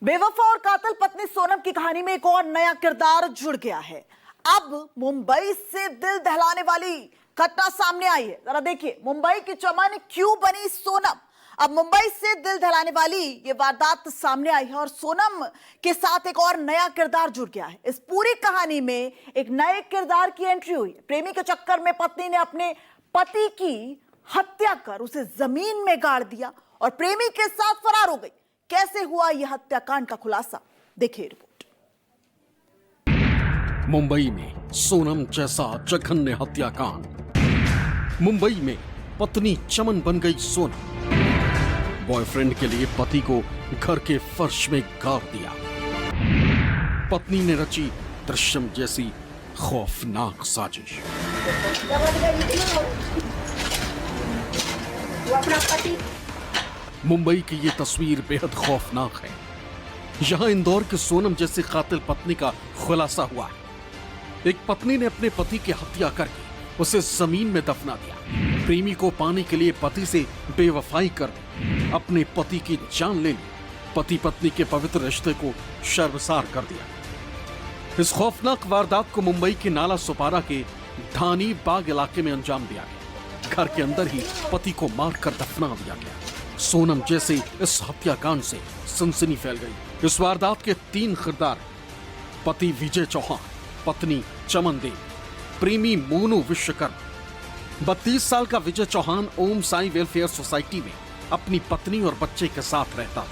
बेवफा और कातिल पत्नी सोनम की कहानी में एक और नया किरदार जुड़ गया है। अब मुंबई से दिल दहलाने वाली घटना सामने आई है। जरा देखिए मुंबई की चमन क्यों बनी सोनम। अब मुंबई से दिल दहलाने वाली ये वारदात सामने आई है और सोनम के साथ एक और नया किरदार जुड़ गया है। इस पूरी कहानी में एक नए किरदार की एंट्री हुई है। प्रेमी के चक्कर में पत्नी ने अपने पति की हत्या कर उसे जमीन में गाड़ दिया और प्रेमी के साथ फरार हो गई। कैसे हुआ यह हत्याकांड का खुलासा, देखिए रिपोर्ट। मुंबई में सोनम जैसा जघन्य हत्याकांड। मुंबई में पत्नी चमन बन गई सोनम। बॉयफ्रेंड के लिए पति को घर के फर्श में गाड़ दिया। पत्नी ने रची दृश्यम जैसी खौफनाक साजिश। मुंबई की ये तस्वीर बेहद खौफनाक है। यहां इंदौर के सोनम जैसी कातिल पत्नी का खुलासा हुआ है। एक पत्नी ने अपने पति की हत्या करके उसे जमीन में दफना दिया। प्रेमी को पाने के लिए पति से बेवफाई कर दी। अपने पति की जान ले ली। पति पत्नी के पवित्र रिश्ते को शर्मसार कर दिया। इस खौफनाक वारदात को मुंबई के नाला सुपारा के ढानी बाग इलाके में अंजाम दिया गया। घर के अंदर ही पति को मारकर दफना दिया गया। सोनम जैसे इस हत्याकांड से सनसनी फैल गई। इस वारदात के 3 किरदार, पति विजय चौहान, पत्नी चमन देव, प्रेमी मोनू विश्वकर्मा। 32 साल का विजय चौहान ओम साई वेलफेयर सोसाइटी में अपनी पत्नी और बच्चे के साथ रहता था।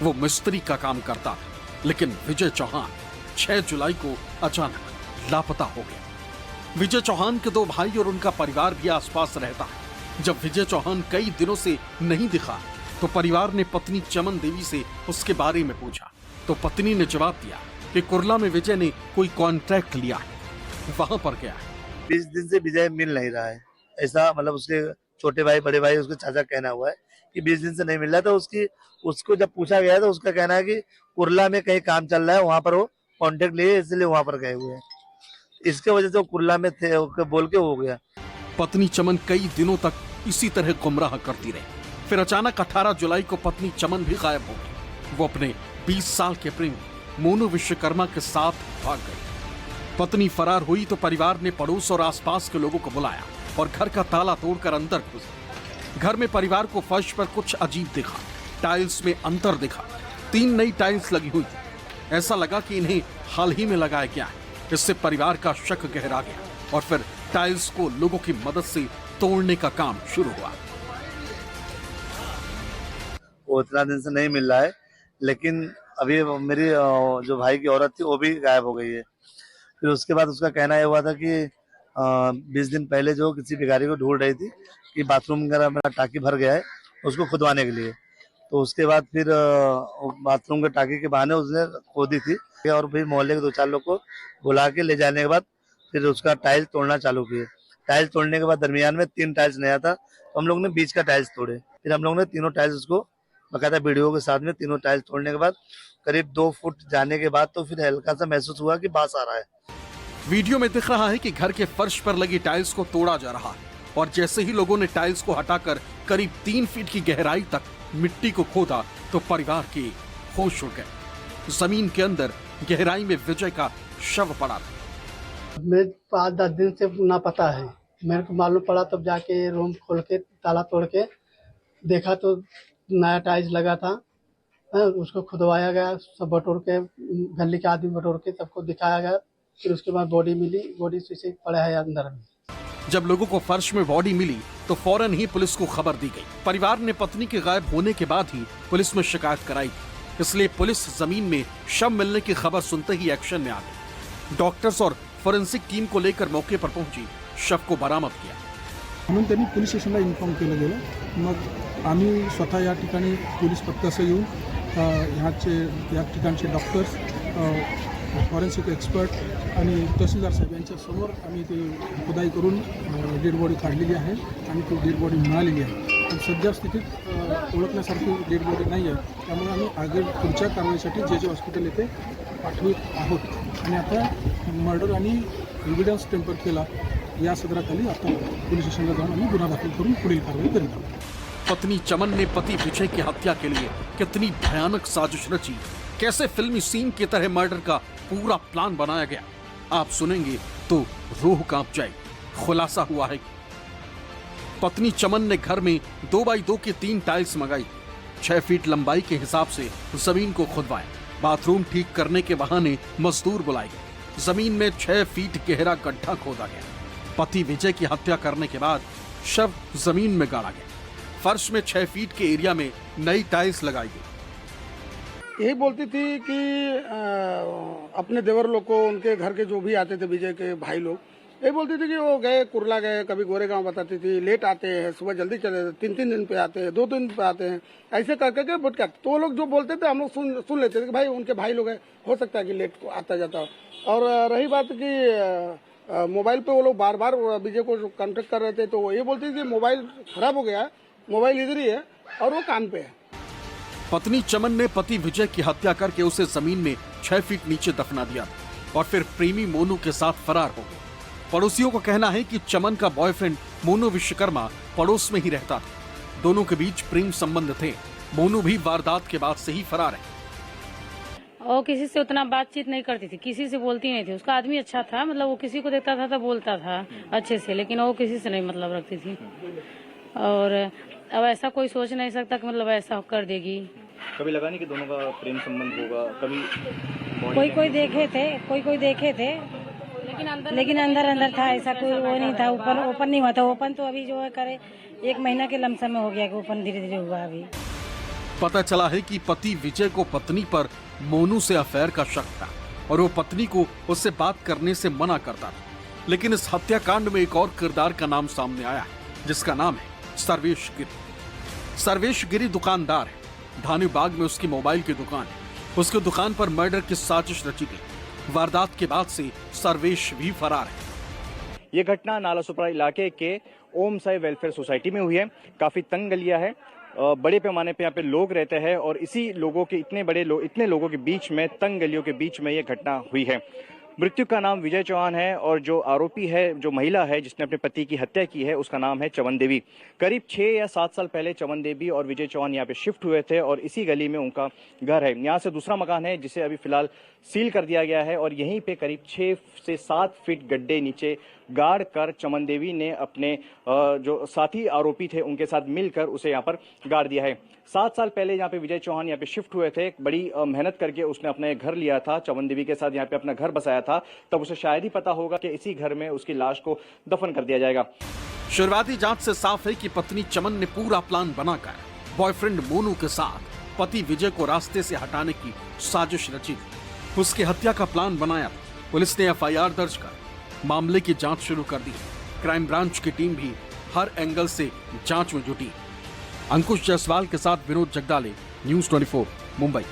वो मिस्त्री का काम करता था, लेकिन विजय चौहान 6 जुलाई को अचानक लापता हो गया। विजय चौहान के 2 भाई और उनका परिवार भी आसपास रहता है। जब विजय चौहान कई दिनों से नहीं दिखा तो परिवार ने पत्नी चमन देवी से उसके बारे में पूछा तो पत्नी ने जवाब दिया कि कुर्ला में विजय ने कोई कॉन्ट्रैक्ट लिया है, वहां पर गया है। 20 दिन से विजय मिल नहीं रहा है, ऐसा मतलब उसके छोटे भाई बड़े भाई उसके चाचा कहना हुआ है कि 20 दिन से नहीं मिल रहा। तो उसको जब पूछा गया तो उसका कहना है कि कुर्ला में कहीं काम चल रहा है, वहां पर वो कॉन्ट्रैक्ट लिए इसलिए वहां पर गए हुए हैं। इसके वजह से वो कुर्ला में थे बोल के हो गया। पत्नी चमन कई दिनों तक इसी तरह गुमराह करती रही। फिर अचानक 18 जुलाई को पत्नी चमन भी गायब हो गई। वो अपने 20 साल के प्रेमी मोनू विश्वकर्मा के साथ भाग गई। पत्नी फरार हुई तो परिवार ने पड़ोस और आसपास के लोगों को बुलाया और घर का ताला तोड़कर अंदर घुसे। घर में परिवार को फर्श पर कुछ अजीब दिखा। टाइल्स में अंतर दिखा। 3 नई टाइल्स लगी हुई थी। ऐसा लगा कि इन्हें हाल ही में लगाया गया है। इससे परिवार का शक गहरा गया और फिर टाइल्स को लोगों की मदद से तोड़ने का काम शुरू हुआ। वो इतना दिन से नहीं मिल रहा है, लेकिन अभी मेरी जो भाई की औरत थी वो भी गायब हो गई है। फिर उसके बाद उसका कहना यह हुआ था कि 20 दिन पहले जो किसी भिखारी को ढूंढ रही थी कि बाथरूम का मेरा टाकी भर गया है उसको खुदवाने के लिए। तो उसके बाद फिर बाथरूम के टाकी के बहाने उसने खोदी थी और फिर मोहल्ले के 2-4 लोग को बुला के ले जाने के बाद फिर उसका टाइल्स तोड़ना चालू किए। टाइल्स तोड़ने के बाद दरमियान में 3 टाइल्स नया था, तो हम लोग ने बीच का टाइल्स तोड़े। फिर हम लोग ने तीनों टाइल्स उसको बकायदा वीडियो के साथ में तीनों टाइल्स तोड़ने के बाद करीब 2 फुट जाने के बाद तो फिर हल्का सा महसूस हुआ कि बास आ रहा है। वीडियो में दिख रहा है कि घर के फर्श पर लगी टाइल्स को तोड़ा जा रहा है और जैसे ही लोगों ने टाइल्स को हटाकर करीब 3 फीट की गहराई तक मिट्टी को खोदा तो परिवार के होश उड़ गए। जमीन के अंदर गहराई में विजय का शव पड़ा था। मैं 5-10 दिन से ना पता है, मेरे को मालूम पड़ा तब जाके रूम खोल के ताला तोड़ के देखा तो नया टाइल्स लगा था। उसको खुदवाया गया, सब बटोर के गली के आदमी बटोर के सबको दिखाया गया। फिर उसके बाद बॉडी मिली, बॉडी से पड़ा है अंदर में। जब लोगों को फर्श में बॉडी मिली तो फौरन ही पुलिस को खबर दी गई। परिवार ने पत्नी के गायब होने के बाद ही पुलिस में शिकायत कराई थी, इसलिए पुलिस जमीन में शव मिलने की खबर सुनते ही एक्शन में आ गई। डॉक्टर्स और फोरेंसिक टीम को लेकर मौके पर पहुंची, शव को बरामद किया। म्हणून त्यांनी पोलीस स्टेशनला इन्फॉर्म केलं गेलं। मग आम्ही स्वतः या ठिकाणी पोलीस पथकासह येऊन या ठिकाणचे डॉक्टर्स, फॉरेन्सिक एक्सपर्ट आणि तहसीलदार साहेब यांच्या समोर आम्ही ते खुदाई करून डेड बॉडी काढलेली आहे आणि ती डेड बॉडी मिळालेली आहे। पण सध्या स्थितीत ओळखण्यासारखी डेड बॉडी नाही आहे, त्यामुळे आम्ही आगे पुढच्या कारवाईसाठी जे हॉस्पिटल येथे पाठवित आहोत। आणि आता मर्डर आणि एव्हिडन्स टेम्पर केला या सदराखाली आता पोलीस स्टेशनला जाऊन आम्ही गुन्हा दाखल करून पुढील कारवाई करीत आहोत। पत्नी चमन ने पति विजय की हत्या के लिए कितनी भयानक साजिश रची कैसे फिल्मी सीन की तरह मर्डर का पूरा प्लान बनाया गया, आप सुनेंगे तो रूह कांप जाएगी। खुलासा हुआ है कि पत्नी चमन ने घर में 2x2 की 3 टाइल्स मंगाई, 6 फीट लंबाई के हिसाब से जमीन को खुदवाया, बाथरूम ठीक करने के बहाने मजदूर बुलाए गए, जमीन में 6 फीट गहरा गड्ढा खोदा गया। पति विजय की हत्या करने के बाद शव जमीन में गाड़ा गया, फर्श में 6 फीट के एरिया में नई टाइल्स लगाई गई। यही बोलती थी कि अपने देवर लोग को, उनके घर के जो भी आते थे विजय के भाई लोग, यही बोलती थी कि वो गए कुरला गए, कभी गोरेगांव बताती थी, लेट आते हैं, सुबह जल्दी चले, 3-3 दिन पे आते हैं, 2 दिन पे आते हैं, ऐसे करके के बुट करते। तो वो लोग जो बोलते थे हम लोग सुन लेते थे कि भाई उनके भाई लोग हैं, हो सकता है कि लेट आता जाता हो। और रही बात कि मोबाइल पे वो लोग बार बार विजय को कॉन्टेक्ट कर रहे थे, तो ये बोलती थी कि मोबाइल खराब हो गया, मोबाइल इधर ही है और वो कान पे है। पत्नी चमन ने पति विजय की हत्या करके उसे जमीन में 6 फीट नीचे दफना दिया और फिर प्रेमी मोनू के साथ फरार हो गई। पड़ोसियों का कहना है कि चमन का बॉयफ्रेंड मोनू विश्वकर्मा पड़ोस में ही रहता था, दोनों के बीच प्रेम संबंध थे। मोनू भी वारदात के बाद से ही फरार है। और किसी से उतना बातचीत नहीं करती थी, किसी से बोलती नहीं थी। उसका आदमी अच्छा था, मतलब वो किसी को देखता था तो बोलता था अच्छे से, लेकिन वो किसी से नहीं मतलब रखती थी। और अब ऐसा कोई सोच नहीं सकता कि मतलब ऐसा कर देगी। कभी लगा नहीं कि दोनों का प्रेम संबंध होगा? कभी कोई देखे थे लेकिन अंदर था, ऐसा कोई वो नहीं था। ओपन नहीं हुआ था। ओपन तो अभी जो है करे 1 महीना के लमसम में हो गया कि ओपन धीरे धीरे हुआ। अभी पता चला है कि पति विजय को पत्नी पर मोनू से अफेयर का शक था और वो पत्नी को उससे बात करने से मना करता था। लेकिन इस हत्याकांड में एक और किरदार का नाम सामने आया है, जिसका नाम है सर्वेश गिरी। सर्वेश गिरी दुकानदार है, धानी बाग में उसकी मोबाइल की दुकान है। उसकी दुकान पर मर्डर की साजिश रची गई। वारदात के बाद से सर्वेश भी फरार है। ये घटना नालासोपारा इलाके के ओम साई वेलफेयर सोसाइटी में हुई है। काफी तंग गलियां है, बड़े पैमाने पे यहाँ पे लोग रहते हैं और इसी लोगों के इतने लोगों के बीच में, तंग गलियों के बीच में ये घटना हुई है। मृत्यु का नाम विजय चौहान है और जो आरोपी है, जो महिला है जिसने अपने पति की हत्या की है, उसका नाम है चमन देवी। करीब 6 या 7 साल पहले चमन देवी और विजय चौहान यहाँ पे शिफ्ट हुए थे और इसी गली में उनका घर है। यहाँ से दूसरा मकान है जिसे अभी फिलहाल सील कर दिया गया है और यहीं पे करीब 6 से 7 फीट गड्ढे नीचे गाड़ कर चमन देवी ने अपने जो साथी आरोपी थे उनके साथ मिलकर उसे यहाँ पर गाड़ दिया है। 7 साल पहले यहाँ पे विजय चौहान यहाँ पे शिफ्ट हुए थे। बड़ी मेहनत करके उसने अपना घर लिया था, चमन देवी के साथ यहाँ पे अपना घर बसाया था। तब उसे शायद ही पता होगा कि इसी घर में उसकी लाश को दफन कर दिया जाएगा। शुरुआती जांच से साफ है कि पत्नी चमन ने पूरा प्लान बनाकर बॉयफ्रेंड मोनू के साथ पति विजय को रास्ते से हटाने की साजिश रची थी। उसकी हत्या का प्लान बनाया। पुलिस ने FIR दर्ज कर मामले की जांच शुरू कर दी। क्राइम ब्रांच की टीम भी हर एंगल से जांच में जुटी। अंकुश जायसवाल के साथ विनोद जगदाले, न्यूज़ 24 मुंबई।